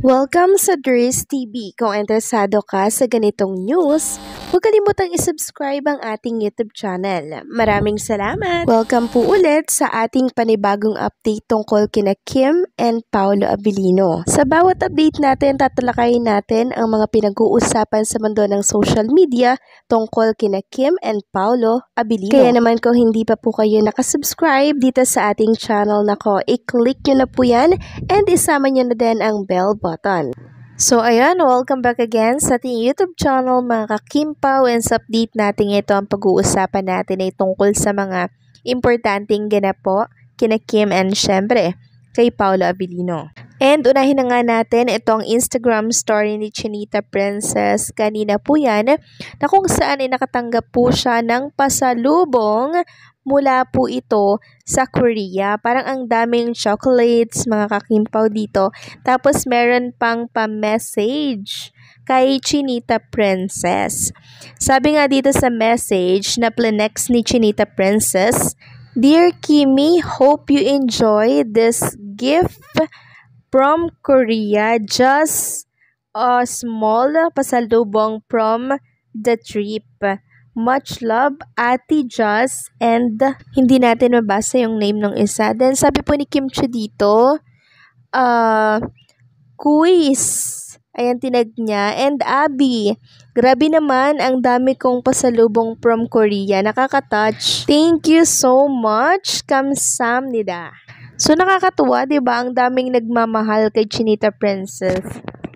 Welcome sa Dries TV. Kung interesado ka sa ganitong news, huwag kalimutang isubscribe ang ating YouTube channel. Maraming salamat! Welcome po ulit sa ating panibagong update tungkol kina Kim and Paolo Abilino. Sa bawat update natin, tatalakayin natin ang mga pinag-uusapan sa mundo ng social media tungkol kina Kim and Paolo Abilino. Kaya naman kung hindi pa po kayo nakasubscribe dito sa ating channel nako, i-click nyo na po yan and isama nyo na din ang bell button. So ayan, welcome back again sa ating YouTube channel mga ka-Kimpaw, and sa update natin ito ang pag-uusapan natin ay tungkol sa mga importanteng ganap po kina Kim and syempre kay Paolo Abilino. And unahin na nga natin itong Instagram story ni Chinita Princess. Kanina po yan na kung saan ay nakatanggap po siya ng pasalubong mula po ito sa Korea. Parang ang daming chocolates, mga kakimpaw dito. Tapos meron pang pa-message kay Chinita Princess. Sabi nga dito sa message na plenex ni Chinita Princess, "Dear Kimi, hope you enjoy this gift from Korea. Just a small pasalubong from the trip. Much love, Ate Joss." And hindi natin mabasa yung name ng isa. Then sabi po ni Kim Chiu dito, quiz. Ayan, tinag niya. And Abby, grabe naman, ang dami kong pasalubong from Korea. Nakaka-touch. Thank you so much. Kamsahamnida. So nakakatuwa, 'di ba? Ang daming nagmamahal kay Chinita Princess.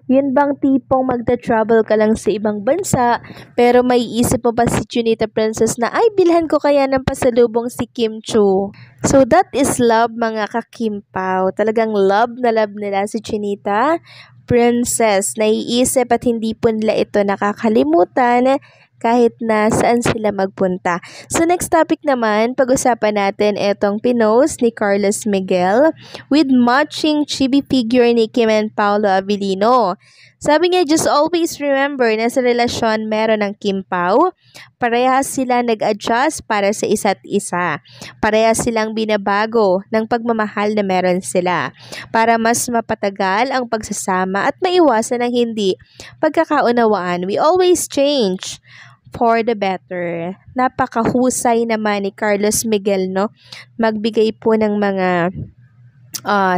Yun bang tipong magta-travel ka lang sa ibang bansa, pero may isip mo pa si Chinita Princess na, ay, bilhan ko kaya ng pasalubong si Kim Chiu. So that is love, mga ka-Kimpaw. Talagang love na love nila si Chinita Princess. Naiisip at hindi po nila ito nakakalimutan kahit na saan sila magpunta. So next topic naman, pag-usapan natin itong pinost ni Carlos Miguel with matching chibi figure ni Kim and Paolo Abilino. Sabi niya, just always remember na sa relasyon meron ng Kimpaw, parehas sila nag-adjust para sa isa't isa. Parehas silang binabago ng pagmamahal na meron sila para mas mapatagal ang pagsasama at maiwasan ang hindi pagkakaunawaan. We always change for the better. Napakahusay naman ni Carlos Miguel, no? Magbigay po ng mga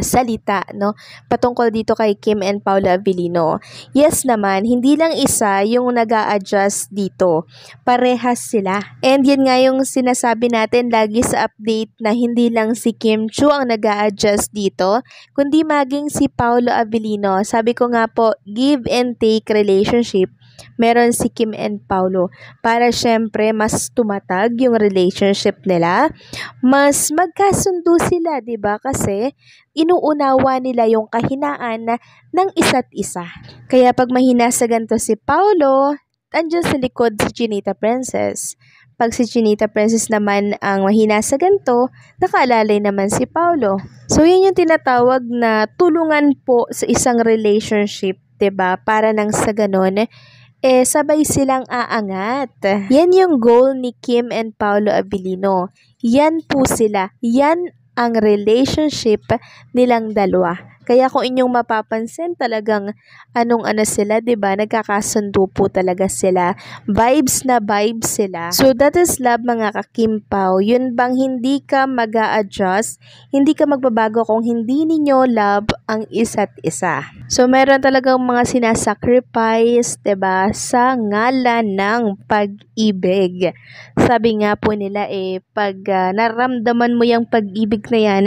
salita, no, patungkol dito kay Kim and Paolo Abilino. Yes naman, hindi lang isa yung nag-a-adjust dito. Parehas sila. And yan nga yung sinasabi natin lagi sa update na hindi lang si Kim Chiu ang nag-a-adjust dito, kundi maging si Paolo Abilino. Sabi ko nga po, give and take relationship meron si Kim and Paolo para syempre mas tumatag yung relationship nila, mas magkasundo sila, 'di ba? Kasi inuunawa nila yung kahinaan ng isa't isa. Kaya pag mahina sa ganito si Paolo, andyan sa likod si Chinita Princess. Pag si Chinita Princess naman ang mahina sa ganito, nakaalalay naman si Paolo. So yun yung tinatawag na tulungan po sa isang relationship, 'di ba? Para nang sa ganon sabay silang aangat. Yan yung goal ni Kim and Paolo Abilino. Yan po sila. Yan ang relationship nilang dalawa. Kaya kung inyong mapapansin, talagang anong-ano sila, 'di ba? Nagkakasundo po talaga sila. Vibes na vibes sila. So that is love, mga ka-Kimpaw. Yun bang hindi ka mag-a-adjust, hindi ka magbabago kung hindi ninyo love ang isa't isa. So meron talagang mga sinasacrifice, 'di ba, sa ngalan ng pag-ibig. Sabi nga po nila pag naramdaman mo yung pag-ibig na yan,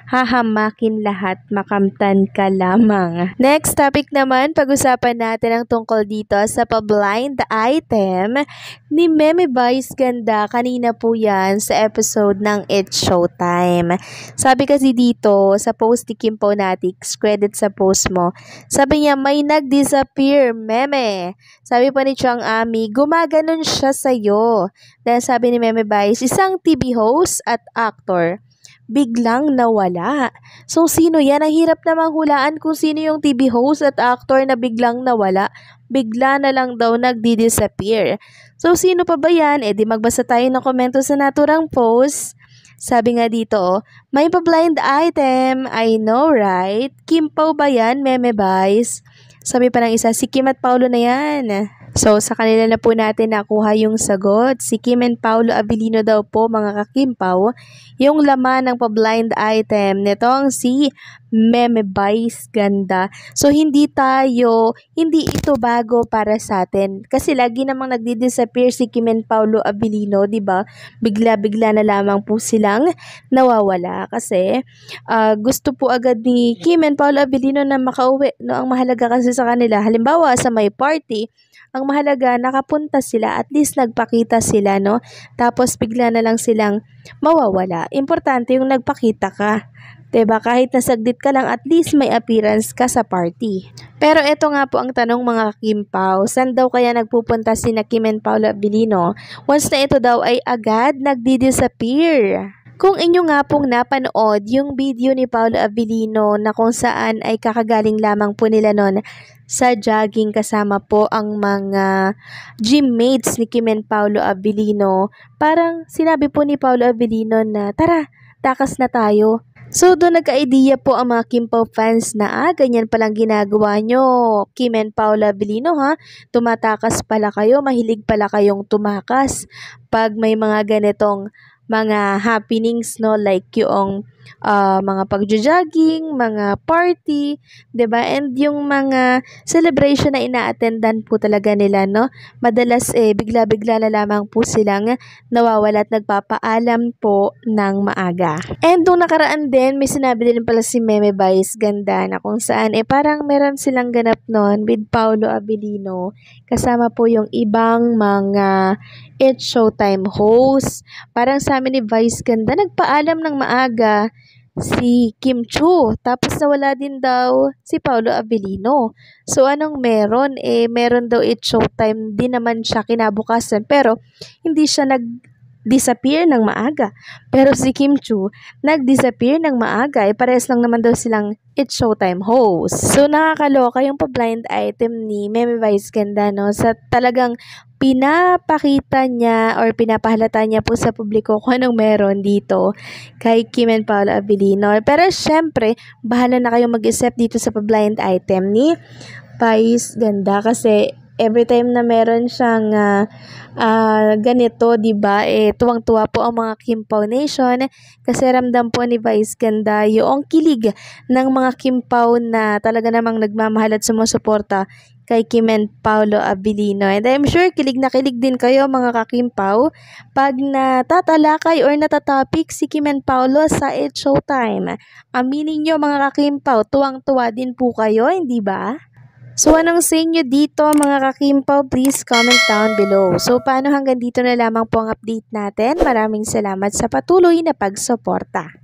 hahamakin lahat, makamtan ka lamang. Next topic naman, pag-usapan natin ang tungkol dito sa pa-blind item ni Meme Vice Ganda. Kanina po yan sa episode ng It's Showtime. Sabi kasi dito sa post ni Kim Ponatics, credit sa post mo, sabi niya, may nag-disappear, Meme. Sabi pa ni Chang Ami, gumaganon siya sa'yo. Dahil sabi ni Meme Vice, isang TV host at actor biglang nawala. So, sino yan? Ang hirap namang hulaan kung sino yung TV host at actor na biglang nawala. Bigla na lang daw nagdi-disappear. So, sino pa ba yan? Di magbasa tayo ng komento sa naturang post. Sabi nga dito, oh, may pa-blind item. I know, right? Kim Pao ba yan, Meme Vice? Sabi pa ng isa, si Kim at Paulo na yan. So, sa kanila na po natin nakuha yung sagot. Si Kim and Paulo Abilino daw po, mga kakimpaw, yung laman ng pa-blind item nitong si Meme Vice Ganda. So, hindi ito bago para sa atin. Kasi lagi namang nagdi-disappear si Kim and Paulo Abilino, di ba? Bigla-bigla na lamang po silang nawawala. Kasi, gusto po agad ni Kim and Paulo Abilino na makauwi. No? Ang mahalaga kasi sa kanila, halimbawa sa may party, ang mahalaga nakapunta sila, at least nagpakita sila, no? Tapos bigla na lang silang mawawala. Importante yung nagpakita ka. 'Di ba? Kahit nasaglit ka lang, at least may appearance ka sa party. Pero eto nga po ang tanong, mga Kimpaw, saan daw kaya nagpupunta si Kim and Paulo Abilino once na ito daw ay agad nagdi-disappear? Kung inyo nga pong napanood yung video ni Paulo Abilino na kung saan ay kakagaling lamang po nila nun sa jogging kasama po ang mga gymmates ni Kim and Paulo Abilino, parang sinabi po ni Paulo Abilino na tara, takas na tayo. So, doon nagka-idea po ang mga Kimpaw fans na ganyan palang ginagawa nyo, Kim and Paula Abilino, ha? Tumatakas pala kayo, mahilig pala kayong tumakas pag may mga ganitong mga happenings, no? Like yung mga pagjo-jogging, mga party, 'di ba? And yung mga celebration na ina-attendan po talaga nila, no? Madalas bigla-bigla na lamang po silang nawawala at nagpapaalam po ng maaga. And nung nakaraan din, may sinabi din pala si Meme Vice Ganda na kung saan parang meron silang ganap noon with Paulo Abilino kasama po yung ibang mga It's Showtime host. Parang sa amin ni Vice Ganda, nagpaalam ng maaga si Kim Chu. Tapos nawala din daw si Paulo Abilino. So anong meron? Meron daw It's Showtime din naman siya kinabukasan. Pero hindi siya disappear ng maaga. Pero si Kim Chu, nag-disappear ng maaga. Parehas lang naman daw silang It's Showtime host. So, nakakaloka yung pa-blind item ni Meme Vice Ganda, no? Sa talagang pinapakita niya or pinapahalata niya po sa publiko kung anong meron dito kay Kim and Paolo Abilino. Pero, syempre, bahala na kayong mag-isip dito sa pa-blind item ni Vice Ganda kasi every time na meron siyang ganito, 'di ba? Tuwang-tuwa po ang mga Kimpaw Nation kasi ramdam po ni Vice Ganda yung kilig ng mga Kimpaw na talaga namang nagmamahal at sumusuporta kay Kim and Paolo Abilino. And I'm sure kilig na kilig din kayo, mga kakimpaw, pag natatalakay or natatopic si Kim and Paolo sa It's Showtime. Aminin nyo, mga kakimpaw, tuwang-tuwa din po kayo, hindi ba? So, anong sa inyo dito, mga kakimpaw? Please comment down below. So, paano hanggang dito na lamang po ang update natin? Maraming salamat sa patuloy na pagsuporta.